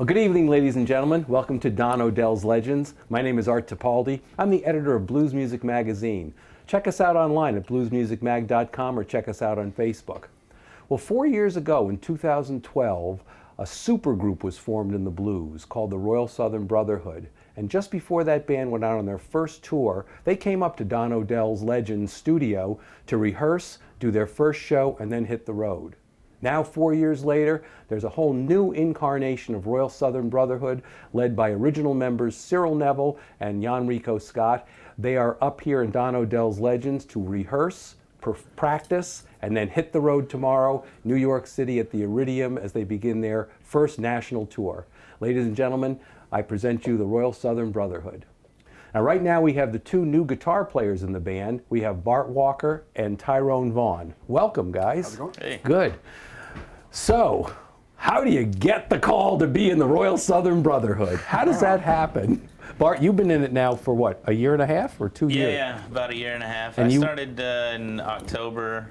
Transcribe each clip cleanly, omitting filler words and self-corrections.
Well, good evening, ladies and gentlemen. Welcome to Don Odells Legends. My name is Art Tipaldi. I'm the editor of Blues Music Magazine. Check us out online at bluesmusicmag.com or check us out on Facebook. Well, 4 years ago, in 2012, a supergroup was formed in the blues called the Royal Southern Brotherhood. And just before that band went out on their first tour, they came up to Don Odells Legends Studio to rehearse, do their first show, and then hit the road. Now, 4 years later, there's a whole new incarnation of Royal Southern Brotherhood led by original members Cyril Neville and Jan Rico Scott. They are up here in Don Odells Legends to rehearse, practice, and then hit the road tomorrow, New York City at the Iridium as they begin their first national tour. Ladies and gentlemen, I present you the Royal Southern Brotherhood. Now, right now we have the two new guitar players in the band. We have Bart Walker and Tyrone Vaughan. Welcome, guys. How's it going? Hey. Good. So, how do you get the call to be in the Royal Southern Brotherhood? How does that happen? Bart, you've been in it now for what, a year and a half or 2 years? Yeah, about a year and a half. And I you started in October.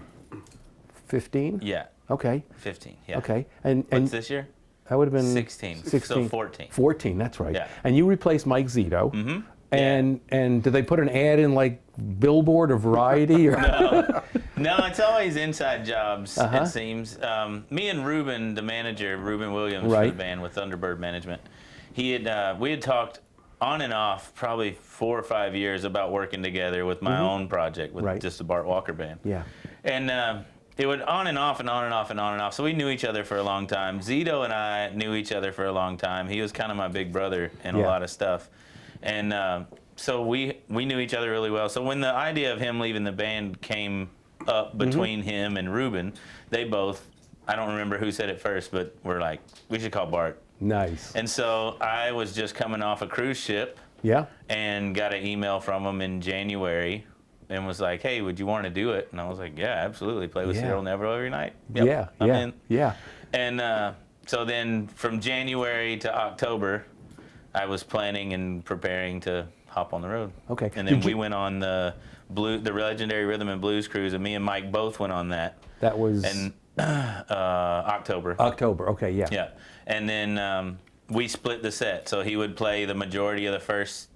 15? Yeah. Okay. 15, yeah. Okay. And What's this year? that would have been 16. 16. So 14. 14, that's right. Yeah. And you replaced Mike Zito. Mm-hmm. And did they put an ad in like Billboard or Variety? Or? No, it's always inside jobs, Uh-huh. it seems. Me and Ruben, the manager, Ruben Williams for Right. the band with Thunderbird Management, we had talked on and off probably 4 or 5 years about working together with my own project with Right. just the Bart Walker band. Yeah. And it would on and off and on and off and on and off. So we knew each other for a long time. Zito and I knew each other for a long time. He was kind of my big brother in a lot of stuff. And so we knew each other really well. So when the idea of him leaving the band came up between him and Ruben, they both, I don't remember who said it first, but we're like, we should call Bart. Nice. And so I was just coming off a cruise ship Yeah. and got an email from him in January and was like, hey, would you want to do it? And I was like, yeah, absolutely. Play with Cyril Neville every night. Yep, Yeah. I'm Yeah. in. Yeah. And so then from January to October, I was planning and preparing to hop on the road. Okay. And then we went on the legendary Rhythm and Blues cruise, and me and Mike both went on that. That was And October. October. Okay. Yeah. Yeah. And then we split the set. So he would play the majority of the first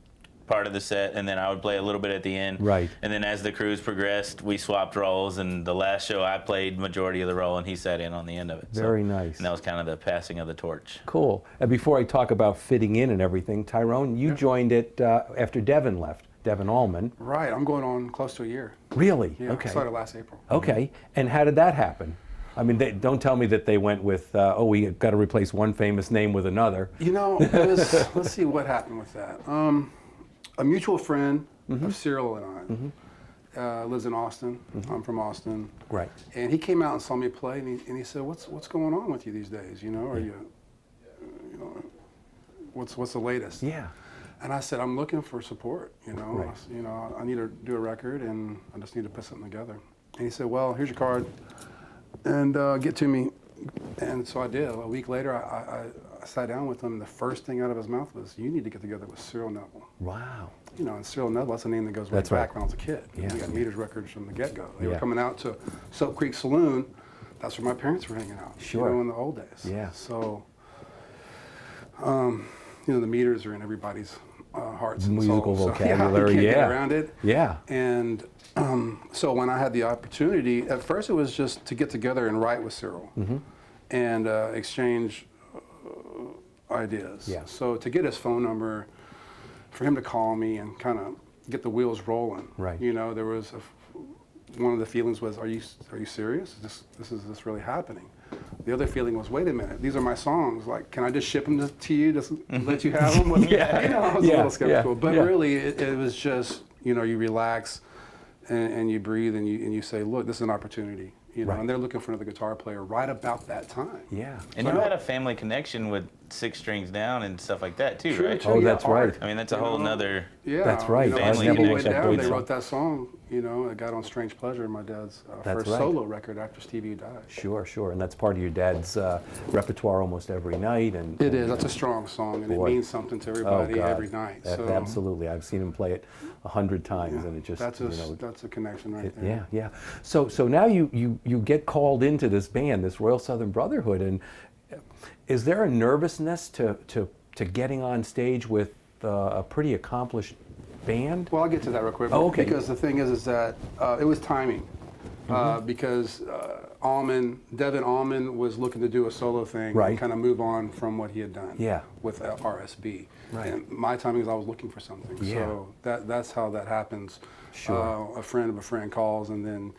part of the set, and then I would play a little bit at the end. Right. And then as the cruise progressed, we swapped roles, and the last show I played majority of the role, and he sat in on the end of it. Very nice. And that was kind of the passing of the torch. Cool. And before I talk about fitting in and everything, Tyrone, you joined it after Devon left. Devon Allman. Right, I'm going on close to a year. Really? Yeah, Okay. started last April. Okay. And how did that happen? I mean, don't tell me that they went with, we got to replace one famous name with another. You know, let's see what happened with that. A mutual friend of Cyril and I lives in Austin. I'm from Austin. Right. And he came out and saw me play, and he said, "What's going on with you these days? You know, what's the latest?" Yeah. And I said, "I'm looking for support. You know, Right. I need to do a record, and I just need to put something together." And he said, "Well, here's your card, and get to me." And so I did. A week later, I sat down with him, and the first thing out of his mouth was, "You need to get together with Cyril Neville." Wow. You know, and Cyril Neville, that's a name that goes That's back right. when I was a kid. Yeah. We got Meters records from the get-go. They Yeah. were coming out to Soap Creek Saloon. That's where my parents were hanging out. Sure. You know, in the old days. Yeah. So, you know, the Meters are in everybody's hearts and Musical souls. vocabulary, So, you can't yeah. get around it. Yeah. And so when I had the opportunity, at first it was just to get together and write with Cyril and exchange ideas. Yeah. So to get his phone number, for him to call me and kind of get the wheels rolling. Right. You know, there was one of the feelings was, are you serious? Is this really happening? The other feeling was, wait a minute, these are my songs. Like, can I just ship them to you, just let you have them? Yeah. You know, I was a little skeptical. Yeah. But Yeah. really, it was just, you know, you relax and you breathe and you say, look, this is an opportunity. You know, Right. and they're looking for another guitar player right about that time. Yeah. And you had a family connection with Six Strings Down and stuff like that too, right? Oh, that's right. I mean, that's a whole nother. Yeah, That's right. You know, Family Stevie connection. Went Down, they Song. wrote that song. You know, it got on Strange Pleasure, my dad's That's first right. solo record after Stevie died. Sure, sure. And that's part of your dad's repertoire almost every night. And It is. That's a strong song, and Boy. it means something to Oh, everybody God. every night. So Absolutely. I've seen him play it 100 times, and it just, that's you know. that's a connection right there. Yeah, yeah. So now you get called into this band, this Royal Southern Brotherhood, and Is there a nervousness to getting on stage with a pretty accomplished band? Well, I'll get to that real quick. Oh, okay. Because the thing is that it was timing. Because Devon Allman was looking to do a solo thing, Right. and kind of move on from what he had done with RSB. Right. And my timing is I was looking for something. Yeah. So that's how that happens. Sure. A friend of a friend calls, and then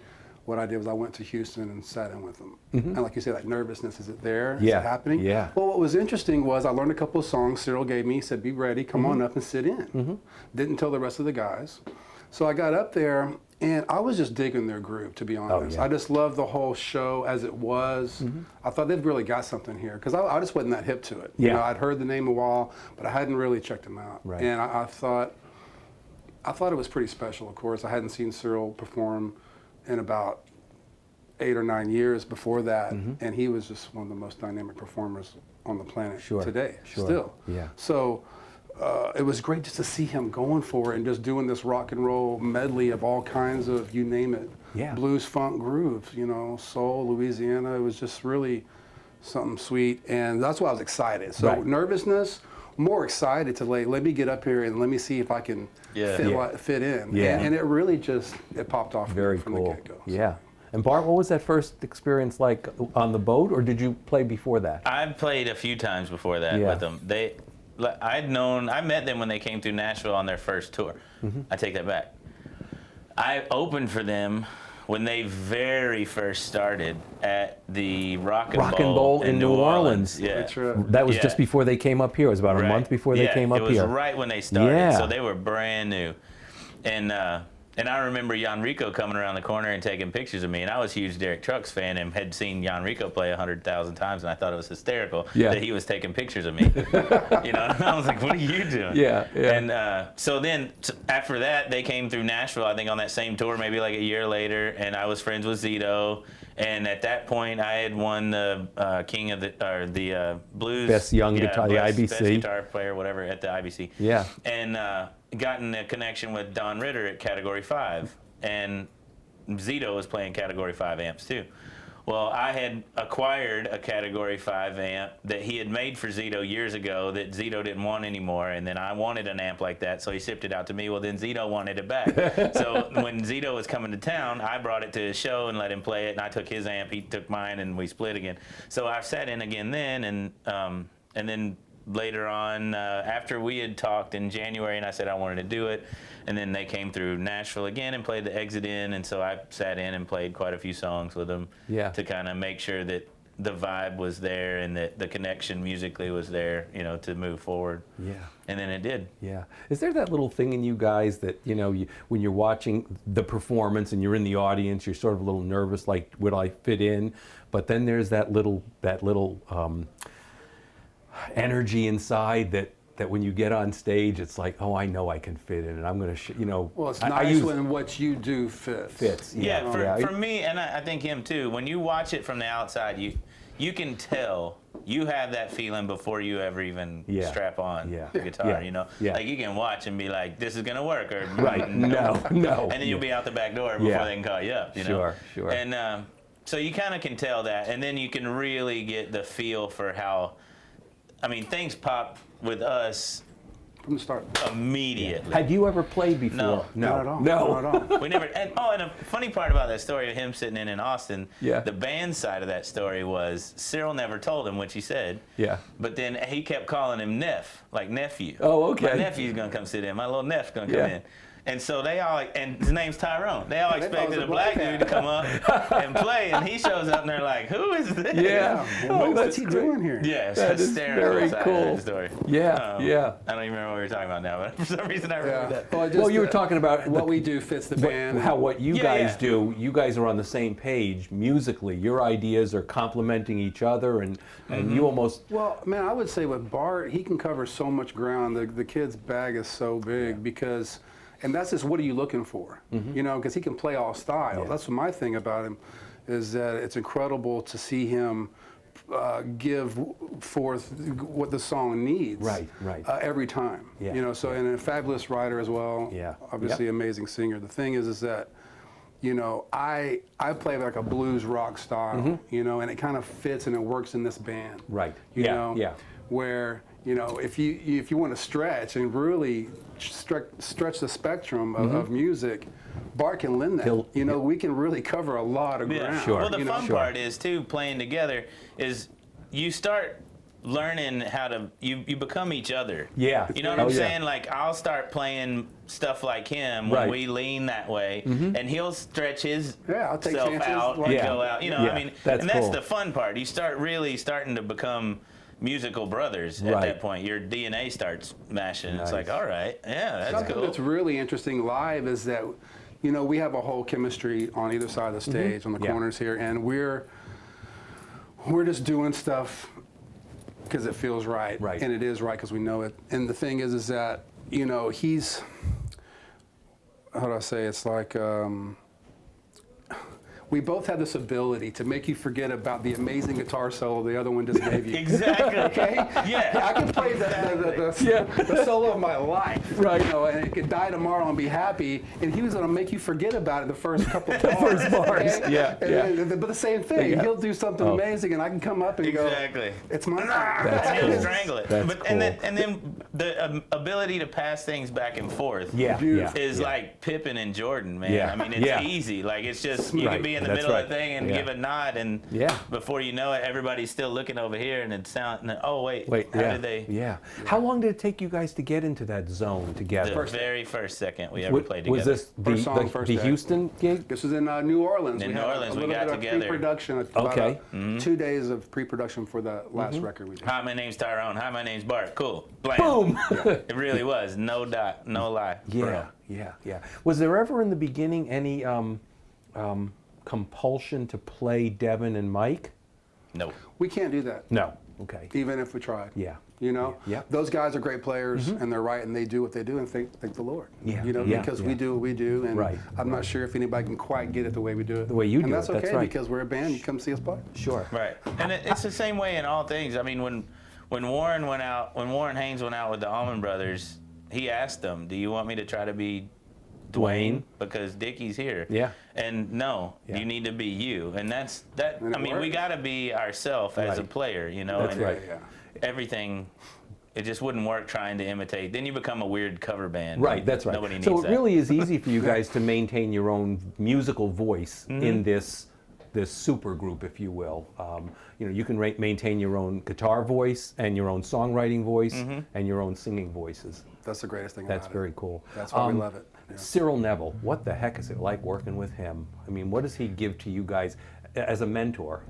what I did was I went to Houston and sat in with them. And like you say, that nervousness, is it there? Yeah. Is it happening? Yeah. Well, what was interesting was I learned a couple of songs Cyril gave me. He said, be ready, come on up and sit in. Didn't tell the rest of the guys. So I got up there, and I was just digging their groove, to be honest. yeah. I just loved the whole show as it was. I thought they've really got something here, because I just wasn't that hip to it. Yeah. You know, I'd heard the name a while, but I hadn't really checked them out. Right. And I thought it was pretty special, of course. I hadn't seen Cyril perform in about 8 or 9 years before that, and he was just one of the most dynamic performers on the planet today, still. Yeah. So it was great just to see him going for it and just doing this rock and roll medley of all kinds of, you name it, blues, funk, grooves, you know, soul, Louisiana. It was just really something sweet, and that's why I was excited. So nervousness, more excited to let me get up here and let me see if I can fit in. Yeah. And it really just, it popped off Very from cool. the get-go. Yeah. And Bart, what was that first experience like on the boat, or did you play before that? I played a few times before that with them. I met them when they came through Nashville on their first tour. I take that back. I opened for them when they very first started at the Rock and Bowl in New Orleans. Yeah. That's right. That was just before they came up here. It was about a month before they came up here. It was right when they started, Yeah. so they were brand new. And I remember Jan Rico coming around the corner and taking pictures of me, and I was a huge Derek Trucks fan and had seen Jan Rico play 100,000 times, and I thought it was hysterical that he was taking pictures of me. You know, and I was like, what are you doing? Yeah. And so then after that, they came through Nashville, I think on that same tour, maybe like a year later, and I was friends with Zito. And at that point, I had won the King of the Blues Best young guitar, the IBC. Best guitar player, whatever, at the IBC. Yeah. And gotten a connection with Don Ritter at Category 5, and Zito was playing Category 5 amps too. Well, I had acquired a Category 5 amp that he had made for Zito years ago that Zito didn't want anymore, and then I wanted an amp like that, so he shipped it out to me. Well, then Zito wanted it back. So when Zito was coming to town, I brought it to his show and let him play it, and I took his amp, he took mine, and we split again. So I sat in again then, and then later on, after we had talked in January, and I said I wanted to do it, and then they came through Nashville again and played the Exit In, and so I sat in and played quite a few songs with them to kind of make sure that the vibe was there and that the connection musically was there, you know, to move forward. Yeah. And then it did. Yeah. Is there that little thing in you guys that, you know, when you're watching the performance and you're in the audience, you're sort of a little nervous, like, would I fit in? But then there's that little energy inside that when you get on stage, it's like, oh, I know I can fit in, and I'm going to, you know. Well, it's nice when what you do fits. Yeah, for me, and I think him too, when you watch it from the outside, you can tell you have that feeling before you ever even strap on the guitar, you know? Like, you can watch and be like, this is going to work, or no. And then you'll be out the back door before they can call you up, you know? Sure. And so you kind of can tell that, and then you can really get the feel for how, I mean, things pop with us from the start. Immediately. Had you ever played before? No. Not at all. No. Not at all. We never. And a funny part about that story of him sitting in Austin. The band side of that story was Cyril never told him, which he said. Yeah. But then he kept calling him Neff, like nephew. Oh, okay. My nephew's gonna come sit in. My little Neff's gonna come in. And so they all, and his name's Tyrone. They all expected a black dude to come up and play, and he shows up and they're like, "Who is this?" Yeah. What's he doing here? Yeah, it's that is hysterical. very cool. Story. Yeah. I don't even remember what we were talking about now, but for some reason I remember that. Well, you were talking about what we do fits the band. What you guys do. You guys are on the same page musically. Your ideas are complementing each other, and you almost. Well, man, I would say with Bart, he can cover so much ground. The kid's bag is so big because. And that's just, what are you looking for? You know, because he can play all styles. That's my thing about him, is that it's incredible to see him give forth what the song needs. Right. Every time. You know, so and a fabulous writer as well. Yeah. Obviously, amazing singer. The thing is that you know, I play like a blues rock style, you know, and it kind of fits and it works in this band. Right. You Yeah, know, yeah. where, you know, if you want to stretch and really stretch the spectrum of music, Bart can lend that. You know, we can really cover a lot of ground. Sure. Well, the you know? fun part is too, playing together, is you start learning how to, you become each other. Yeah. You know what I'm saying? Like, I'll start playing stuff like him when we lean that way, and he'll stretch his I'll take self chances, out like- and go out. You know, I mean, That's and that's cool. the fun part. You start really starting to become musical brothers at that point. Your DNA starts mashing. It's like, all right, yeah, that's Something cool. that's really interesting live is that, you know, we have a whole chemistry on either side of the stage, on the corners here, and we're just doing stuff because it feels right, and it is right because we know it. And the thing is that, you know, he's, how do I say, it's like, we both have this ability to make you forget about the amazing guitar solo the other one just gave you. Exactly. Okay? Yeah. I can play the solo of my life, right? You know, and it could die tomorrow and be happy. And he was going to make you forget about it the first couple of bars. First bars. Okay? But the same thing. He'll do something amazing, and I can come up and go, "It's my time." And he'll strangle it. That's But cool. and then the ability to pass things back and forth is like Pippen and Jordan, man. I mean, it's easy. Like, it's just, you can be in the middle of the thing and give a nod, and before you know it, everybody's still looking over here, and it's sound. Oh wait, how did they? Yeah. How long did it take you guys to get into that zone together? The very first second we ever played together. Was this the Houston gig? This was in New Orleans. In we New had Orleans, a we little got bit of together. Pre-production. Okay. 2 days of pre-production for the last record we did. Hi, my name's Tyrone. Hi, my name's Bart. Cool. Blam. Boom. It really was. No dot. No lie. Yeah. Was there ever in the beginning any compulsion to play Devon and Mike? No. We can't do that. No. Okay. Even if we tried. Yeah. You know, those guys are great players, and they're right, and they do what they do, and thank the Lord. Yeah. You know, because we do what we do, and I'm not sure if anybody can quite get it the way we do it. The way you do and that's it, okay that's right. because we're a band. You come see us play. Sure. Right. And it's the same way in all things. I mean, when Warren Haynes went out with the Allman Brothers, he asked them, "Do you want me to try to be Dwayne because Dickie's here?" Yeah. And no, you need to be you. And that's that. And I mean, we got to be ourselves as a player, you know. That's and right. Everything. It just wouldn't work trying to imitate. Then you become a weird cover band. Right, that's right. Nobody needs so it that. really is easy for you guys to maintain your own musical voice in this super group, if you will. You know, you can maintain your own guitar voice and your own songwriting voice and your own singing voices. That's the greatest thing about it. That's very cool. That's why we love it. Yeah. Cyril Neville, what the heck is it like working with him? I mean, what does he give to you guys as a mentor?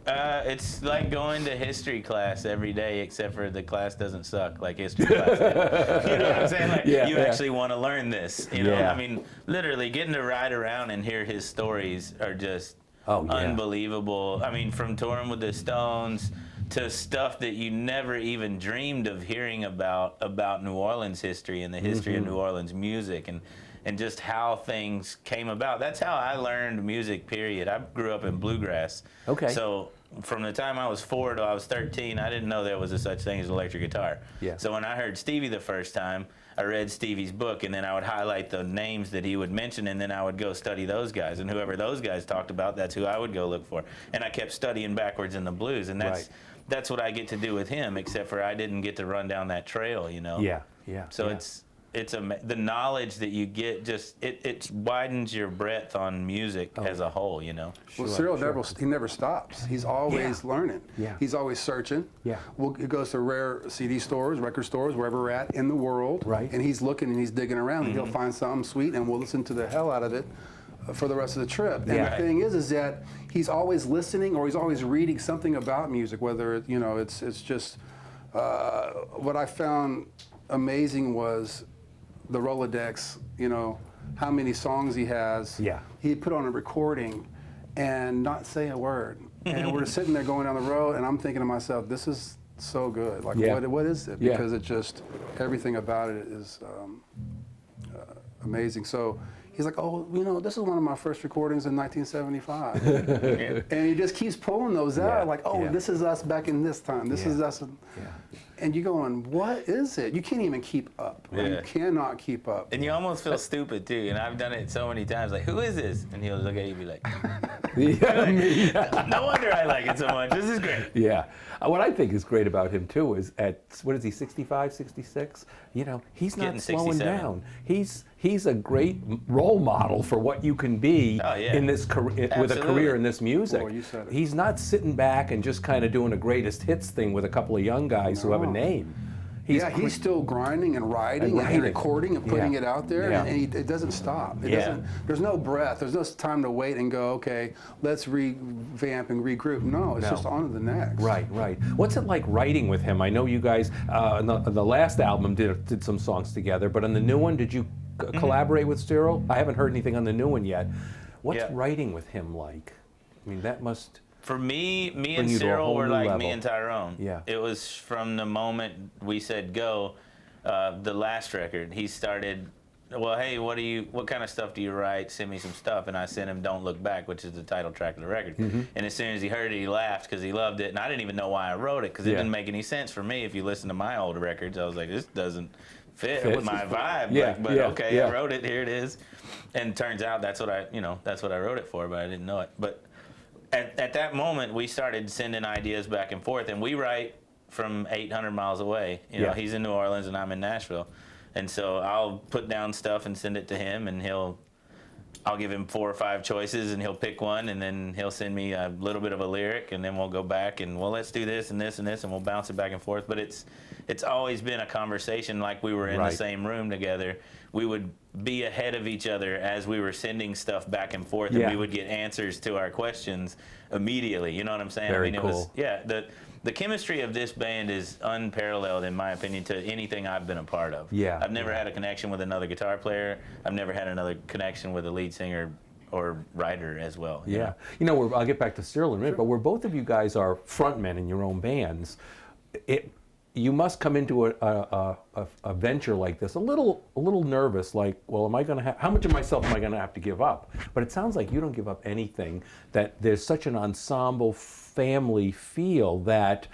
It's like going to history class every day, except for the class doesn't suck like history class did. You know what I'm saying? Like, you actually want to learn this. You know, I mean, literally getting to ride around and hear his stories are just unbelievable. I mean, from touring with the Stones to stuff that you never even dreamed of hearing about New Orleans history and the history of New Orleans music and just how things came about. That's how I learned music, period. I grew up in bluegrass. Okay. So from the time I was 4 till I was 13, I didn't know there was a such thing as electric guitar. Yeah. So when I heard Stevie the first time, I read Stevie's book, and then I would highlight the names that he would mention, and then I would go study those guys. And whoever those guys talked about, that's who I would go look for. And I kept studying backwards in the blues, and that's what I get to do with him, except for I didn't get to run down that trail, you know? Yeah. So it's the knowledge that you get, just it widens your breadth on music as a whole, you know. Well, Cyril never stops. He's always learning. Yeah. He's always searching. Yeah. He goes to rare CD stores, record stores, wherever we're at in the world. Right. And he's looking and he's digging around, and he'll find something sweet, and we'll listen to the hell out of it for the rest of the trip. And the thing is that he's always listening, or he's always reading something about music. Whether it's just what I found amazing was the Rolodex, you know, how many songs he has. Yeah. He'd put on a recording and not say a word. And we're sitting there going down the road, and I'm thinking to myself, this is so good. Like, what is it? Because it just, everything about it is amazing. So, He's like, oh, you know, this is one of my first recordings in 1975. And he just keeps pulling those out, like, oh, this is us back in this time. This is us. And you're going, what is it? You can't even keep up. Like, you cannot keep up. And you almost feel stupid, too. And I've done it so many times. Like, who is this? And he'll look at you and be like, no wonder I like it so much. This is great. Yeah. What I think is great about him, too, is at, what is he, 65, 66? You know, he's not slowing down. He's a great role model for what you can be in this with a career in this music. Boy, you said it. He's not sitting back and just kind of doing a greatest hits thing with a couple of young guys who have a name. He's still grinding and writing and recording and putting it out there, and it doesn't stop. There's no breath. There's no time to wait and go, okay, let's revamp and regroup. No, it's just on to the next. Right. What's it like writing with him? I know you guys, on the last album did some songs together, but on the new one, did you collaborate with Cyril? I haven't heard anything on the new one yet. What's writing with him like? I mean, that must... For me and Cyril were like me and Tyrone. Yeah. It was from the moment we said go, the last record. He started, well, hey, what kind of stuff do you write? Send me some stuff. And I sent him Don't Look Back, which is the title track of the record. And as soon as he heard it, he laughed because he loved it. And I didn't even know why I wrote it because it didn't make any sense for me. If you listen to my old records, I was like, this doesn't fit with my vibe. Okay, I wrote it. Here it is. And it turns out that's what I wrote it for, but I didn't know it. But at that moment, we started sending ideas back and forth, and we write from 800 miles away. You know, he's in New Orleans and I'm in Nashville, and so I'll put down stuff and send it to him, and I'll give him 4 or 5 choices, and he'll pick one, and then he'll send me a little bit of a lyric, and then we'll go back and well, let's do this and this and this, and we'll bounce it back and forth. But it's always been a conversation like we were in the same room together. We would be ahead of each other as we were sending stuff back and forth, and we would get answers to our questions immediately. You know what I'm saying? Very I mean, cool. it was, the chemistry of this band is unparalleled, in my opinion, to anything I've been a part of. I've never had a connection with another guitar player. I've never had another connection with a lead singer or writer as well. You know? You know, I'll get back to Cyril in a minute, but where both of you guys are frontmen in your own bands, you must come into a venture like this a little nervous, like, well, how much of myself am I going to have to give up? But it sounds like you don't give up anything, that there's such an ensemble family feel that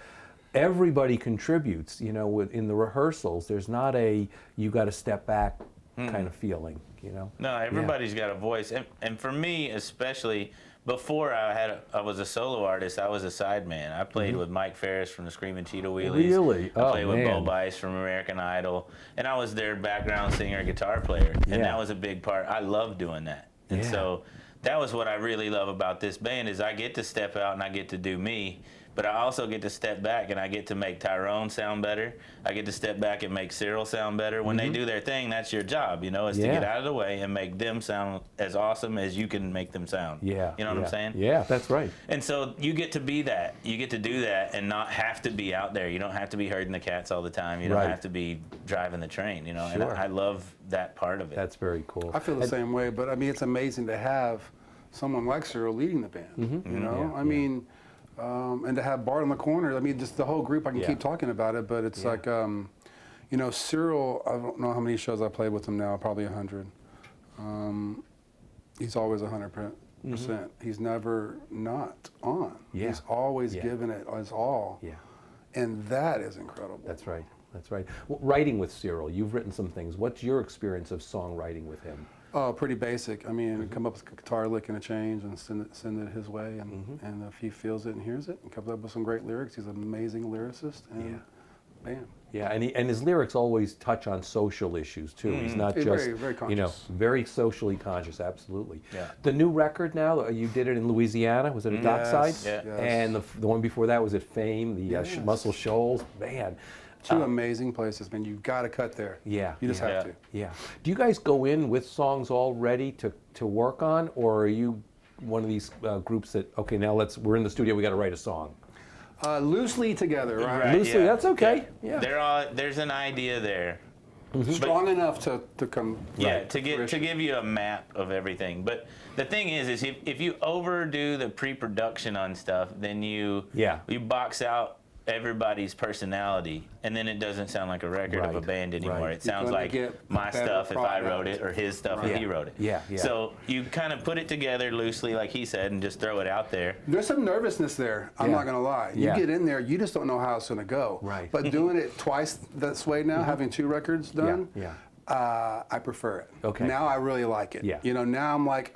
everybody contributes, you know, in the rehearsals. There's not you got to step back kind of feeling, you know? No, everybody's got a voice. And for me, especially, before I was a solo artist, I was a sideman. I played with Mike Ferris from the Screaming Cheetah Wheelies. Really? I played with Bo Bice from American Idol. And I was their background singer, guitar player. And that was a big part. I love doing that. And so that was what I really love about this band, is I get to step out and I get to do me. But I also get to step back and I get to make Tyrone sound better. I get to step back and make Cyril sound better. When they do their thing, that's your job, you know, is to get out of the way and make them sound as awesome as you can make them sound. You know what I'm saying? Yeah, that's right. And so you get to be that. You get to do that and not have to be out there. You don't have to be herding the cats all the time. You don't have to be driving the train, you know. And I love that part of it. That's very cool. I feel the same way, but I mean, it's amazing to have someone like Cyril leading the band, you know? I mean, and to have Bart in the corner, I mean, just the whole group, I can keep talking about it, but it's like, you know, Cyril, I don't know how many shows I played with him now, probably 100. He's always 100%. He's never not on. He's always given it his all. And that is incredible. That's right. That's right. Well, writing with Cyril, you've written some things. What's your experience of songwriting with him? Oh, pretty basic. I mean, come up with a guitar lick and a change and send it his way, and if he feels it and hears it, and comes up with some great lyrics. He's an amazing lyricist, and bam. Yeah, and his lyrics always touch on social issues too. He's not just very conscious. You know, very socially conscious. Absolutely. The new record now, you did it in Louisiana. Was it a Dockside? Yes. And the one before that was at Fame, the Muscle Shoals. Man. Two amazing places, man. You've got to cut there. You just have to. Do you guys go in with songs all ready to work on, or are you one of these groups that, okay, now we're in the studio, we got to write a song? Loosely together, right? Loosely, that's okay. There's an idea there. Strong enough to come. To give you a map of everything. But the thing is if you overdo the pre-production on stuff, then you box out everybody's personality, and then it doesn't sound like a record of a Right, band anymore. right. It sounds gonna like get my better stuff if I product. wrote it, or his stuff if he wrote it. Yeah, yeah. So you kind of put it together loosely, like he said, and just throw it out there. There's some nervousness there. I'm Yeah. not gonna lie. You Yeah. get in there, you just don't know how it's gonna go. Right. But doing it twice this way now, having 2 records done, Yeah. I prefer it. Okay. Now I really like it. Yeah. You know, now I'm like,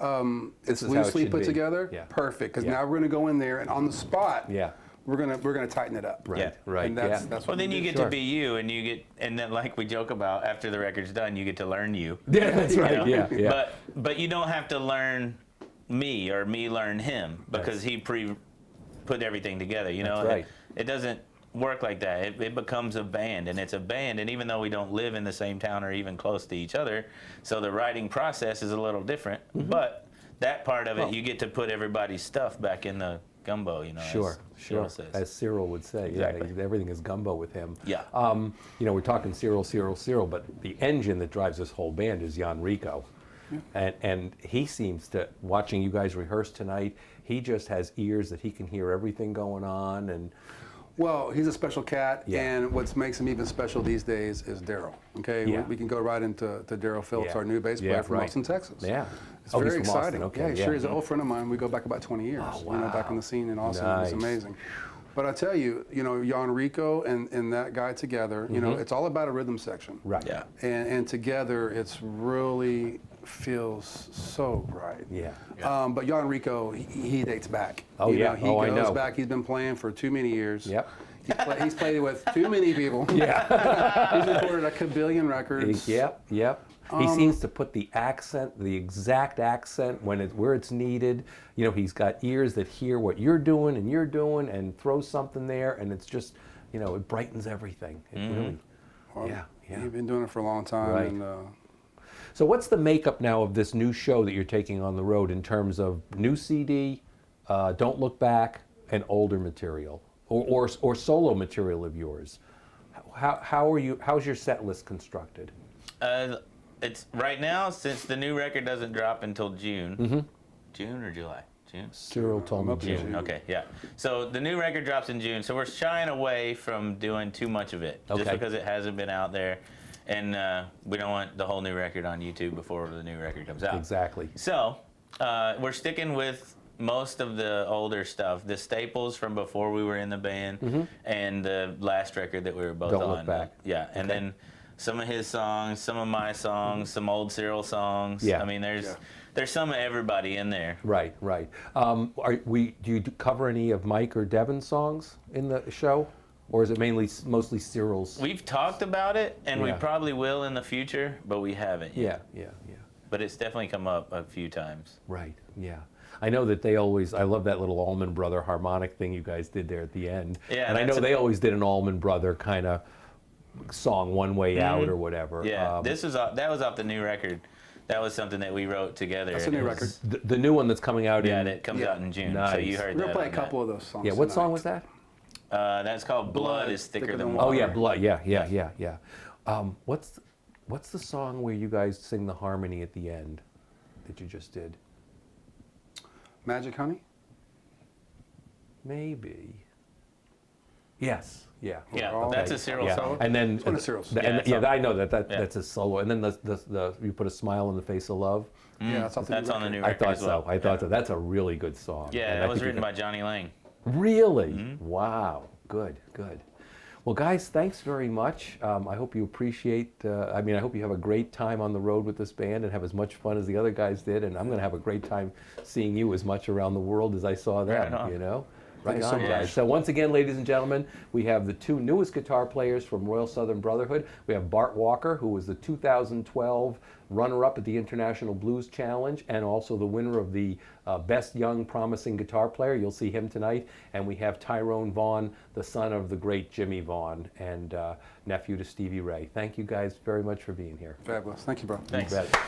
it's is how it loosely should put be. together. Yeah. Perfect. Because Yeah. now we're gonna go in there and on the spot, Yeah. we're gonna tighten it up. Right. Yeah. Right. And that's yeah. that's Well, what then we you do. get Sure. to be you, and then like we joke about, after the record's done, you get to learn you. Yeah, that's right. You know? Yeah. Yeah. But you don't have to learn me or me learn him, because he put everything together. You know, That's right. it doesn't work like that. It becomes a band, and it's a band. And even though we don't live in the same town or even close to each other, so the writing process is a little different. But that part of it, Well- you get to put everybody's stuff back in the gumbo. You know, Sure, as sure. Cyril says. As Cyril would say, Exactly. yeah, everything is gumbo with him. Yeah. You know, we're talking Cyril, but the engine that drives this whole band is Jan Rico. And he seems to, watching you guys rehearse tonight, he just has ears that he can hear everything going on. And Well, he's a special cat, Yeah. and what makes him even special these days is Daryl. Okay, Yeah. we can go right into Daryl Phillips, Yeah. our new bass Yeah, player from right. Austin, Texas. Yeah. It's Oh, he's very from Austin, exciting. okay, Yeah, yeah. sure. He's an old friend of mine. We go back about 20 years. Oh, You know, back wow. in the scene in Austin. Nice. It's amazing. But I tell you, you know, Jan Rico and that guy together, you know, it's all about a rhythm section. right. Yeah. And together, it's really feels so right. Yeah. But Jan Rico, he dates back. Oh, You yeah. know, he Oh, I goes know. back. He's been playing for too many years. Yep. He's played with too many people. Yeah. He's recorded a kabillion records. Yep. Yep. He seems to put the accent, the exact accent, where it's needed. You know, he's got ears that hear what you're doing and throw something there, and it's just, you know, it brightens everything. It really. Well, Yeah. Yeah. He's been doing it for a long time. Right. And, So what's the makeup now of this new show that you're taking on the road in terms of new CD, Don't Look Back, and older material, or solo material of yours? How's your set list constructed? It's right now, since the new record doesn't drop until June. June or July? June. Cyril told me up to June. June. Okay, yeah. So the new record drops in June, so we're shying away from doing too much of it, just Okay. because it hasn't been out there, and we don't want the whole new record on YouTube before the new record comes out. Exactly. So we're sticking with most of the older stuff, the staples from before we were in the band, and the last record that we were both Don't on. Look Back. Yeah, and then some of his songs, some of my songs, some old Cyril songs. Yeah. I mean, there's some of everybody in there. Right, right. Do you cover any of Mike or Devon's songs in the show, or is it mostly Cyril's? We've talked about it, and we Yeah. probably will in the future, but we haven't yet. Yeah, yeah. But it's definitely come up a few times. Right, yeah. I know that I love that little Allman Brother harmonic thing you guys did there at the end. Yeah, and I know they always did an Allman Brother kind of song, One Way Out or whatever. Yeah, that was off the new record. That was something that we wrote together. That's a and new it record. was- the new one that's coming out Yeah, in... that comes out in June. So Nice. you heard we're that. going to play a on that. couple of those songs. Yeah, what song tonight. was that? That's called Blood is Thicker Than Oh Water. yeah, Blood. Yeah. What's the song where you guys sing the harmony at the end that you just did? Magic Honey? Maybe. Yes. Yeah. Yeah, Oh, that's okay. a Cyril Yeah. song. And then It's one of Cyril's. I know Yeah. that's a solo. And then you put a smile on the face of love. Yeah, that's off the That's new on the record. new I record thought as well. so. I thought so. That's a really good song. Yeah, And I that was think you written can- by Johnny Lang. Really? Wow. Good. Well, guys, thanks very much. I hope you appreciate, I hope you have a great time on the road with this band and have as much fun as the other guys did. And I'm going to have a great time seeing you as much around the world as I saw them, Right on. you know? Thank Right you so on, much. guys. So once again, ladies and gentlemen, we have the two newest guitar players from Royal Southern Brotherhood. We have Bart Walker, who was the 2012 runner-up at the International Blues Challenge and also the winner of the Best Young Promising Guitar Player. You'll see him tonight. And we have Tyrone Vaughan, the son of the great Jimmy Vaughan and nephew to Stevie Ray. Thank you guys very much for being here. Fabulous. Thank you, bro. Thanks. You bet.